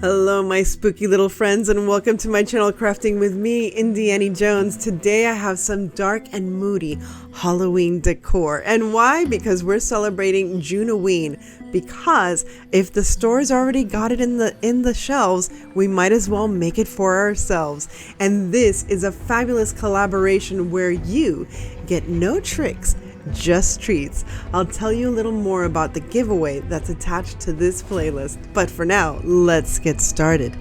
Hello my spooky little friends, and welcome to my channel Crafting with me, Indiana Jones. Today I have some dark and moody Halloween decor. And why? Because we're celebrating June-o-ween. Because if the store's already got it in the shelves, we might as well make it for ourselves. And this is a fabulous collaboration where you get no tricks, just treats. I'll tell you a little more about the giveaway that's attached to this playlist, but for now, let's get started.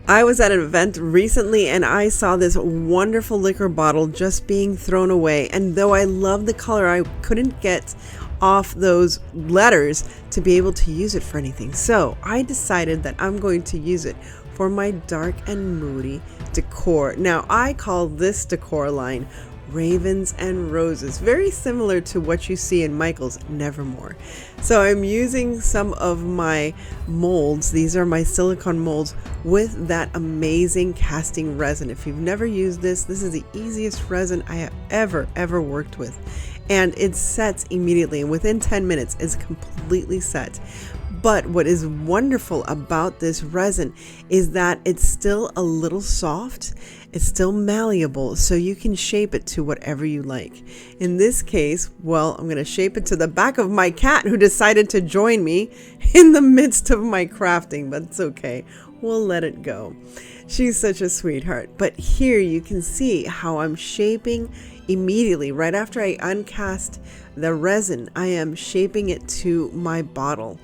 I was at an event recently and I saw this wonderful liquor bottle just being thrown away, and though I love the color, I couldn't get off those letters to be able to use it for anything. So I decided that I'm going to use it for my dark and moody decor. Now I call this decor line Ravens and Roses, very similar to what you see in Michael's Nevermore. So I'm using some of my molds. These are my silicone molds with that amazing casting resin. If you've never used this, this is the easiest resin I have ever worked with. And it sets immediately, and within 10 minutes it's completely set. But what is wonderful about this resin is that it's still a little soft, it's still malleable, so you can shape it to whatever you like. In this case, well, I'm going to shape it to the back of my cat who decided to join me in the midst of my crafting, but it's okay. We'll let it go. She's such a sweetheart. But here you can see how I'm shaping immediately. Right after I uncast the resin, I am shaping it to my bottle.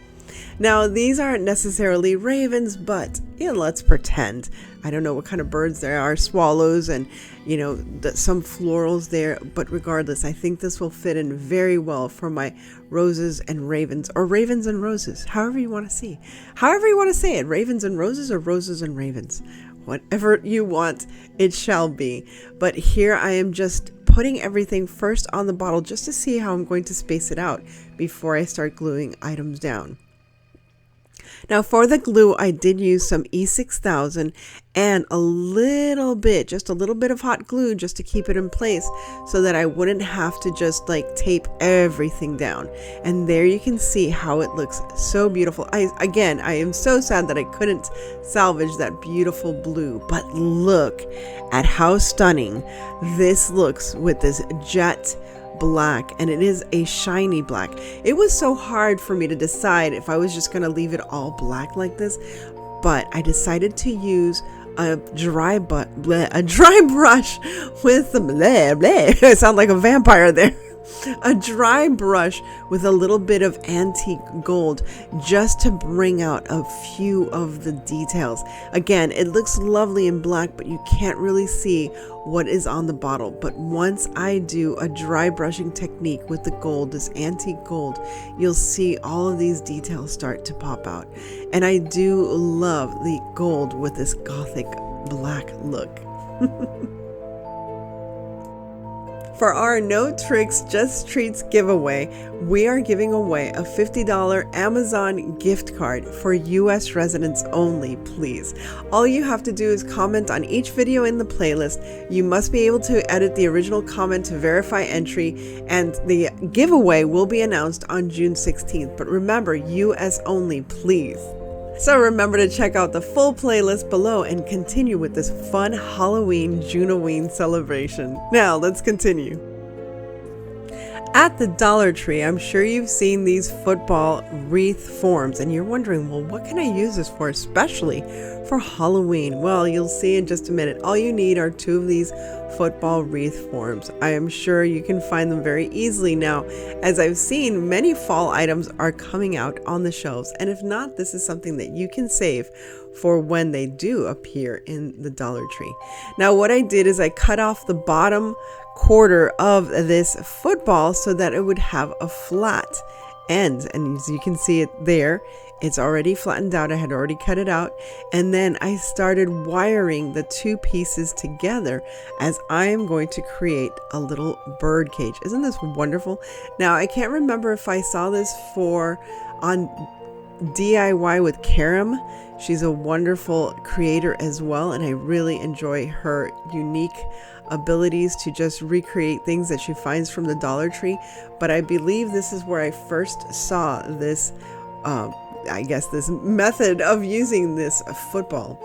Now, these aren't necessarily ravens, but let's pretend. I don't know what kind of birds there are, swallows and, some florals there. But regardless, I think this will fit in very well for my roses and ravens, or ravens and roses, however you want to see. However you want to say it, ravens and roses or roses and ravens. Whatever you want, it shall be. But here I am just putting everything first on the bottle just to see how I'm going to space it out before I start gluing items down. Now for the glue, I did use some E6000 and just a little bit of hot glue just to keep it in place so that I wouldn't have to just tape everything down. And there you can see how it looks so beautiful. I am so sad that I couldn't salvage that beautiful blue, but look at how stunning this looks with this jet black, and it is a shiny black. It was so hard for me to decide if I was just going to leave it all black like this, but I decided to use a dry brush with some I sound like a vampire there. A dry brush with a little bit of antique gold just to bring out a few of the details. Again, it looks lovely in black, but you can't really see what is on the bottle. But once I do a dry brushing technique with the gold, this antique gold, you'll see all of these details start to pop out. And I do love the gold with this gothic black look. For our No Tricks, Just Treats giveaway, we are giving away a $50 Amazon gift card for US residents only, please. All you have to do is comment on each video in the playlist. You must be able to edit the original comment to verify entry, and the giveaway will be announced on June 16th. But remember, US only, please. So remember to check out the full playlist below and continue with this fun Halloween June-o-ween celebration. Now let's continue. At the Dollar Tree, I'm sure you've seen these football wreath forms, and you're wondering, well, what can I use this for, especially for Halloween? Well, you'll see in just a minute. All you need are 2 of these football wreath forms. I am sure you can find them very easily now. As I've seen, many fall items are coming out on the shelves, and if not, this is something that you can save for when they do appear in the Dollar Tree. Now what I did is I cut off the bottom quarter of this football so that it would have a flat end, and as you can see it there, it's already flattened out. I had already cut it out, and then I started wiring the 2 pieces together as I am going to create a little bird cage. Isn't this wonderful? Now I can't remember if I saw this on DIY with Karam. She's a wonderful creator as well, and I really enjoy her unique abilities to just recreate things that she finds from the Dollar Tree. But I believe this is where I first saw this I guess, this method of using this football.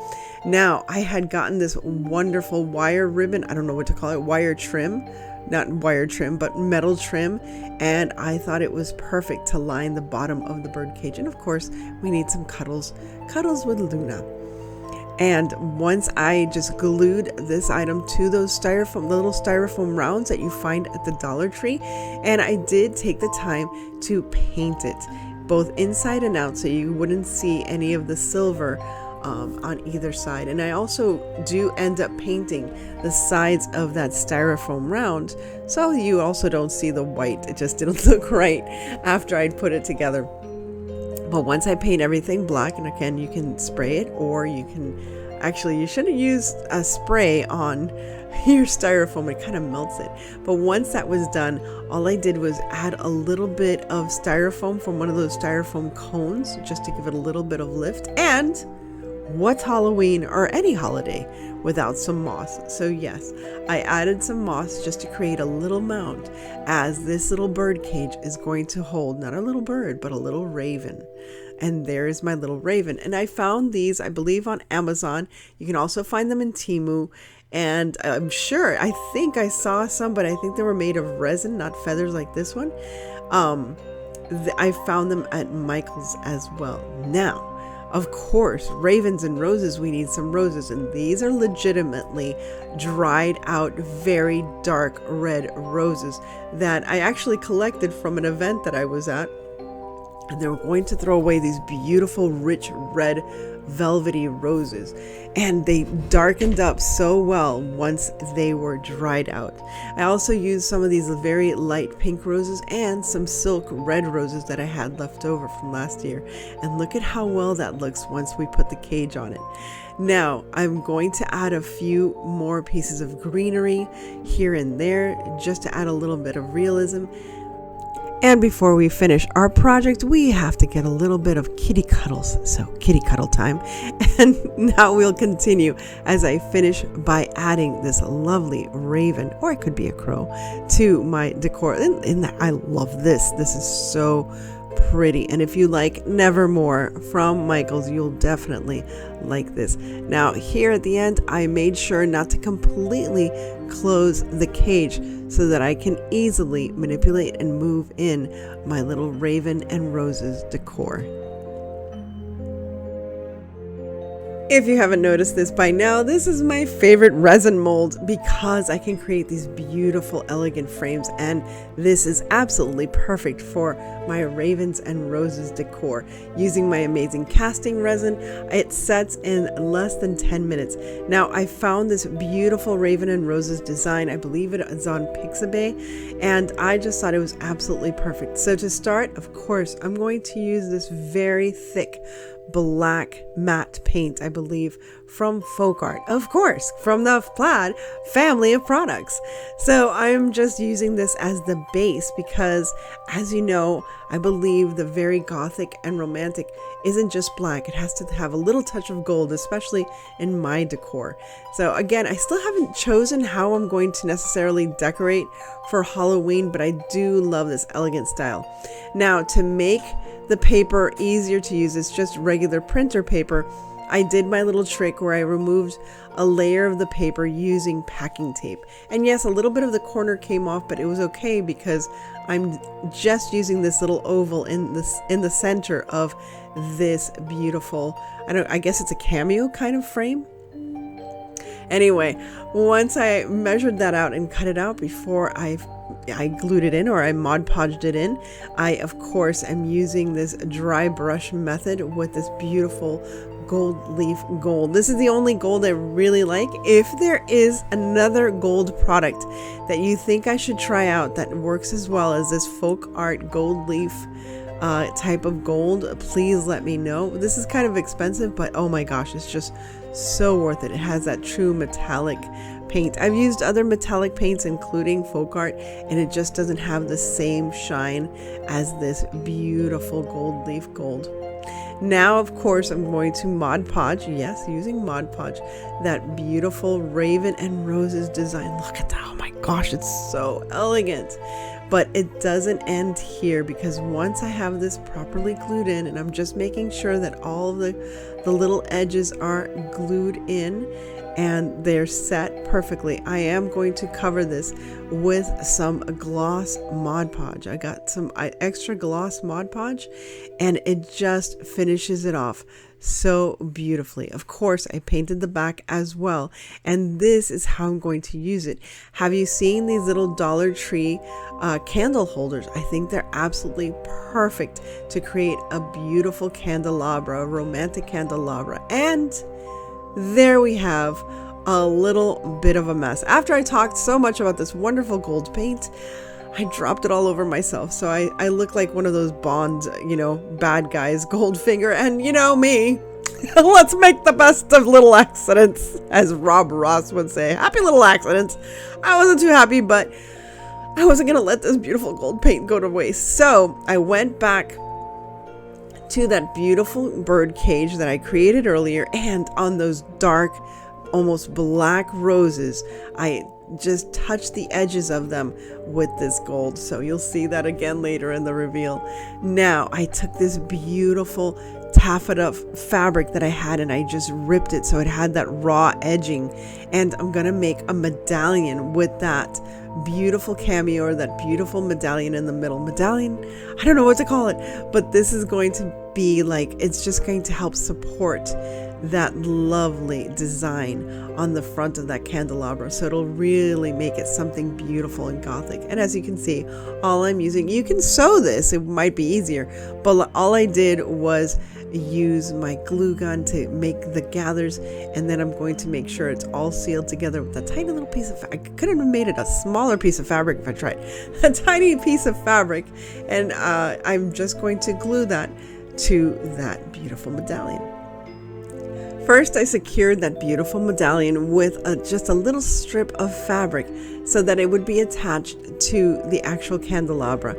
Now, I had gotten this wonderful wire ribbon. I don't know what to call it. Wire trim. Not wire trim, but metal trim. And I thought it was perfect to line the bottom of the birdcage. And of course, we need some cuddles with Luna. And once I just glued this item to those little styrofoam rounds that you find at the Dollar Tree, and I did take the time to paint it, both inside and out, so you wouldn't see any of the silver on either side. And I also do end up painting the sides of that styrofoam round, so you also don't see the white. It just didn't look right after I'd put it together. But once I paint everything black, and again, you can spray it, or you shouldn't use a spray on your styrofoam. It kind of melts it. But once that was done, all I did was add a little bit of styrofoam from one of those styrofoam cones, just to give it a little bit of lift. And what's Halloween or any holiday without some moss? So yes, I added some moss just to create a little mound, as this little bird cage is going to hold not a little bird, but a little raven. And there is my little raven. And I found these, I believe, on Amazon. You can also find them in Temu. And I think I saw some, but I think they were made of resin, not feathers like this one. I found them at Michael's as well. Now, of course, ravens and roses, we need some roses. And these are legitimately dried out, very dark red roses that I actually collected from an event that I was at. And they were going to throw away these beautiful, rich, red, velvety roses. And they darkened up so well once they were dried out. I also used some of these very light pink roses and some silk red roses that I had left over from last year. And look at how well that looks once we put the cage on it. Now, I'm going to add a few more pieces of greenery here and there, just to add a little bit of realism. And before we finish our project, we have to get a little bit of kitty cuddles. So kitty cuddle time. And now we'll continue as I finish by adding this lovely raven, or it could be a crow, to my decor. And I love this. This is so pretty. And if you like Nevermore from Michael's, you'll definitely like this. Now here at the end, I made sure not to completely close the cage so that I can easily manipulate and move in my little raven and roses decor. If you haven't noticed this by now, this is my favorite resin mold because I can create these beautiful, elegant frames, and this is absolutely perfect for my ravens and roses decor. Using my amazing casting resin, it sets in less than 10 minutes. Now, I found this beautiful raven and roses design. I believe it is on Pixabay, and I just thought it was absolutely perfect. So to start, of course, I'm going to use this very thick black matte paint, I believe, from Folk Art, of course, from the Plaid family of products. So I'm just using this as the base because, as you know, I believe the very gothic and romantic isn't just black. It has to have a little touch of gold, especially in my decor. So again, I still haven't chosen how I'm going to necessarily decorate for Halloween, but I do love this elegant style. Now, to make the paper easier to use, it's just regular printer paper. I did my little trick where I removed a layer of the paper using packing tape. And yes, a little bit of the corner came off, but it was okay because I'm just using this little oval in the center of this beautiful, I guess it's a cameo kind of frame. Anyway, once I measured that out and cut it out before I glued it in, or I Mod Podged it in, I of course am using this dry brush method with this beautiful gold leaf gold. This is the only gold I really like. If there is another gold product that you think I should try out that works as well as this Folk Art gold leaf type of gold, please let me know. This is kind of expensive, but oh my gosh, it's just so worth it. It has that true metallic paint. I've used other metallic paints including Folk Art, and it just doesn't have the same shine as this beautiful gold leaf gold. Now, of course, I'm going to Mod Podge, yes, using Mod Podge, that beautiful raven and roses design. Look at that. Oh my gosh, it's so elegant. But it doesn't end here, because once I have this properly glued in, and I'm just making sure that all the little edges are glued in and they're set perfectly, I am going to cover this with some gloss Mod Podge. I got some extra gloss Mod Podge, and it just finishes it off so beautifully. Of course, I painted the back as well, and this is how I'm going to use it. Have you seen these little Dollar Tree candle holders? I think they're absolutely perfect to create a beautiful candelabra, a romantic candelabra. And there we have a little bit of a mess. After I talked so much about this wonderful gold paint, I dropped it all over myself. So I look like one of those Bond, bad guys, Goldfinger, and me. Let's make the best of little accidents, as Rob Ross would say. Happy little accidents. I wasn't too happy, but I wasn't going to let this beautiful gold paint go to waste. So I went back to that beautiful bird cage that I created earlier, and on those dark, almost black roses, I just touched the edges of them with this gold. So you'll see that again later in the reveal. Now I took this beautiful taffeta fabric that I had, and I just ripped it so it had that raw edging, and I'm gonna make a medallion with that beautiful cameo, or that beautiful medallion in the middle. Medallion, I don't know what to call it, but this is going to be like, it's just going to help support that lovely design on the front of that candelabra, so it'll really make it something beautiful and gothic. And as you can see, all I'm using, you can sew this, it might be easier, but all I did was use my glue gun to make the gathers, and then I'm going to make sure it's all sealed together with a tiny little piece of I could have made it a smaller piece of fabric if I tried. A tiny piece of fabric, and I'm just going to glue that to that beautiful medallion. First, I secured that beautiful medallion with just a little strip of fabric so that it would be attached to the actual candelabra.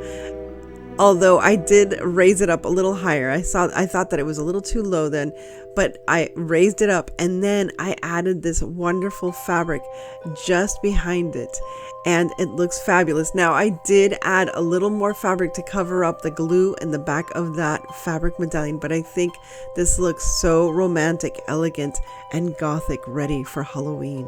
Although I did raise it up a little higher. I thought that it was a little too low then, but I raised it up, and then I added this wonderful fabric just behind it, and it looks fabulous. Now I did add a little more fabric to cover up the glue in the back of that fabric medallion, but I think this looks so romantic, elegant, and gothic, ready for Halloween.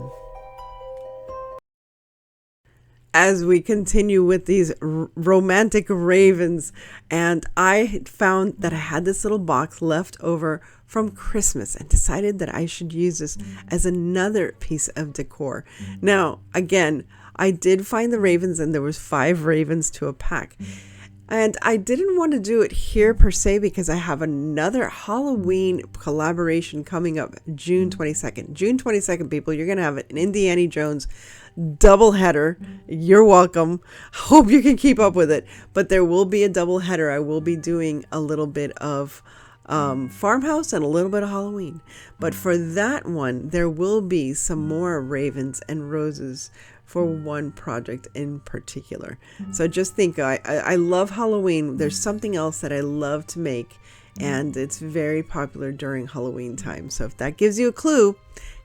As we continue with these romantic ravens, and I found that I had this little box left over from Christmas and decided that I should use this as another piece of decor. Now, again, I did find the ravens, and there was 5 ravens to a pack. And I didn't want to do it here per se, because I have another Halloween collaboration coming up June 22nd. June 22nd, people, you're going to have an Indiana Jones double header. You're welcome. Hope you can keep up with it. But there will be a double header. I will be doing a little bit of farmhouse and a little bit of Halloween. But for that one, there will be some more ravens and roses for one project in particular. So just think, I love Halloween. There's something else that I love to make, and it's very popular during Halloween time. So if that gives you a clue,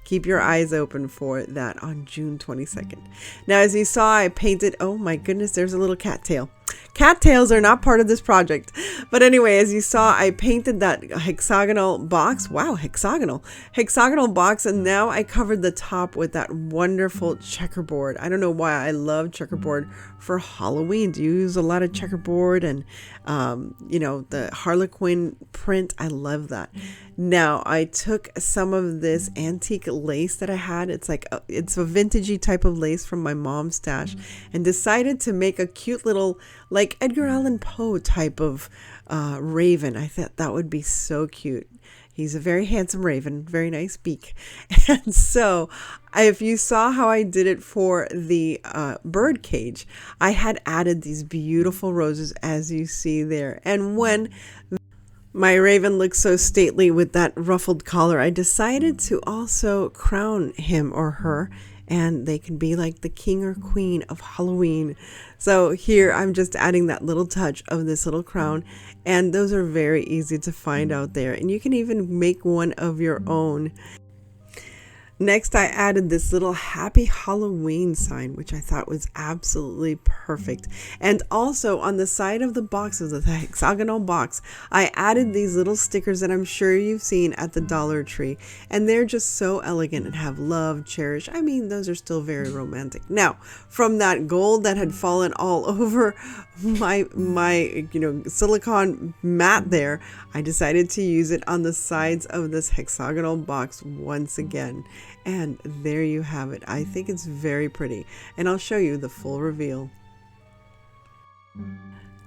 keep your eyes open for that on June 22nd. Now, as you saw, I painted, oh my goodness, there's a little cattail. Cattails are not part of this project. But anyway, as you saw, I painted that hexagonal box. Wow, hexagonal box. And now I covered the top with that wonderful checkerboard. I don't know why I love checkerboard for Halloween. Do you use a lot of checkerboard? And, the Harlequin print, I love that. Now, I took some of this antique lace that I had. It's a vintagey type of lace from my mom's stash, and decided to make a cute little, like Edgar Allan Poe type of raven. I thought that would be so cute. He's a very handsome raven, very nice beak. And so if you saw how I did it for the bird cage, I had added these beautiful roses as you see there. And when my raven looks so stately with that ruffled collar, I decided to also crown him or her, and they can be like the king or queen of Halloween. So here I'm just adding that little touch of this little crown, and those are very easy to find out there, and you can even make one of your own. Next, I added this little happy Halloween sign, which I thought was absolutely perfect. And also on the side of the box, of the hexagonal box, I added these little stickers that I'm sure you've seen at the Dollar Tree. And they're just so elegant and have love, cherish. I mean, those are still very romantic. Now, from that gold that had fallen all over my silicone mat there, I decided to use it on the sides of this hexagonal box once again. And there you have it. I think it's very pretty, and I'll show you the full reveal.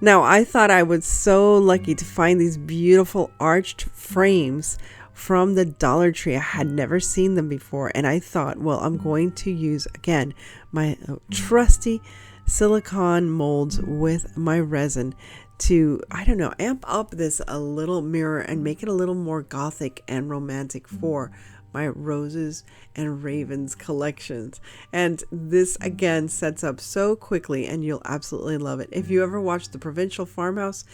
Now, I thought I was so lucky to find these beautiful arched frames from the Dollar Tree. I had never seen them before, and I thought, well, I'm going to use again my trusty silicone molds with my resin to, I don't know, amp up this a little mirror and make it a little more gothic and romantic for my Roses and Ravens collections. And this again sets up so quickly, and you'll absolutely love it. If you ever watched The Provincial Farmhouse,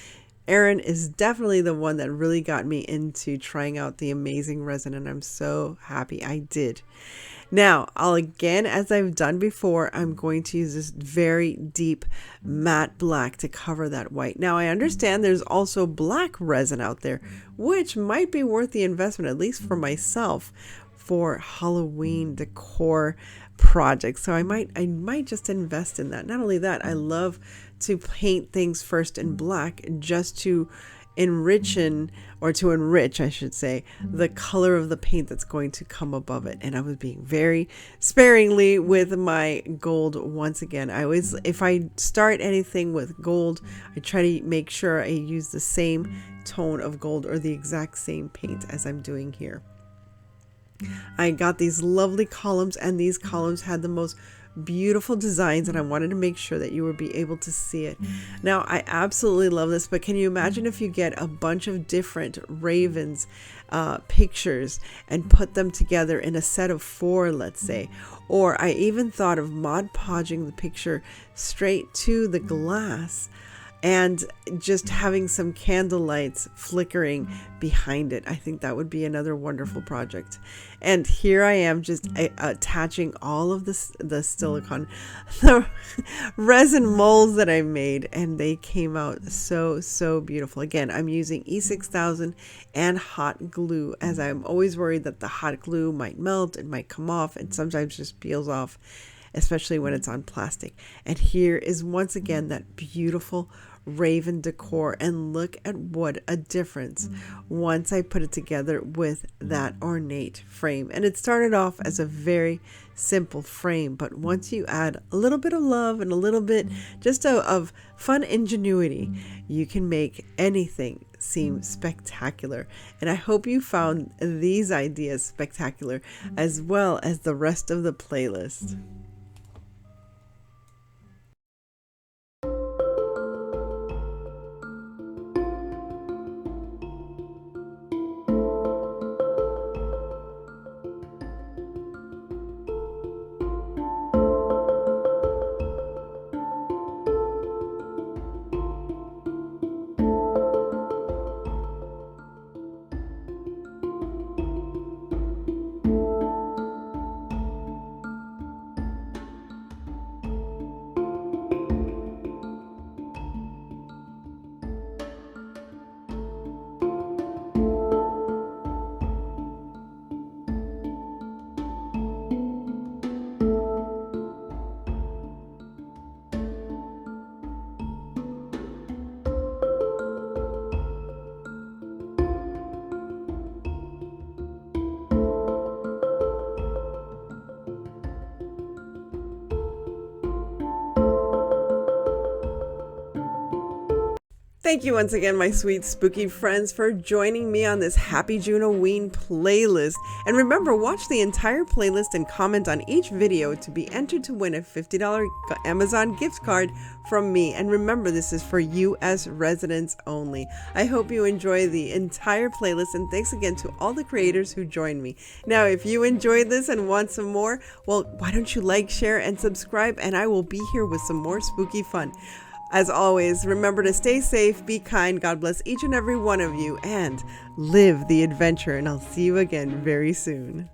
Erin is definitely the one that really got me into trying out the amazing resin, and I'm so happy I did. Now, I'll again, as I've done before, I'm going to use this very deep matte black to cover that white. Now, I understand there's also black resin out there, which might be worth the investment, at least for myself, for Halloween decor projects. So I might just invest in that. Not only that, I love to paint things first in black just to enrich, I should say, the color of the paint that's going to come above it. And I was being very sparingly with my gold once again. I always, if I start anything with gold, I try to make sure I use the same tone of gold or the exact same paint as I'm doing here. I got these lovely columns, and these columns had the most beautiful designs, and I wanted to make sure that you would be able to see it. Now, I absolutely love this, but can you imagine if you get a bunch of different ravens pictures and put them together in a set of 4, let's say? Or I even thought of Mod Podging the picture straight to the glass and just having some candle lights flickering behind it. I think that would be another wonderful project. And here I am just attaching all of the silicone, the resin molds that I made, and they came out so beautiful. Again, I'm using E6000 and hot glue, as I'm always worried that the hot glue might melt, it might come off, and sometimes just peels off, especially when it's on plastic. And here is once again that beautiful Raven decor, and look at what a difference once I put it together with that ornate frame. And it started off as a very simple frame, but once you add a little bit of love and a little bit just of fun ingenuity, you can make anything seem spectacular. And I hope you found these ideas spectacular, as well as the rest of the playlist. Thank you once again, my sweet spooky friends, for joining me on this Happy June-o-ween playlist. And remember, watch the entire playlist and comment on each video to be entered to win a $50 Amazon gift card from me. And remember, this is for US residents only. I hope you enjoy the entire playlist, and thanks again to all the creators who joined me. Now, if you enjoyed this and want some more, well, why don't you like, share, and subscribe, and I will be here with some more spooky fun. As always, remember to stay safe, be kind, God bless each and every one of you, and live the adventure. And I'll see you again very soon.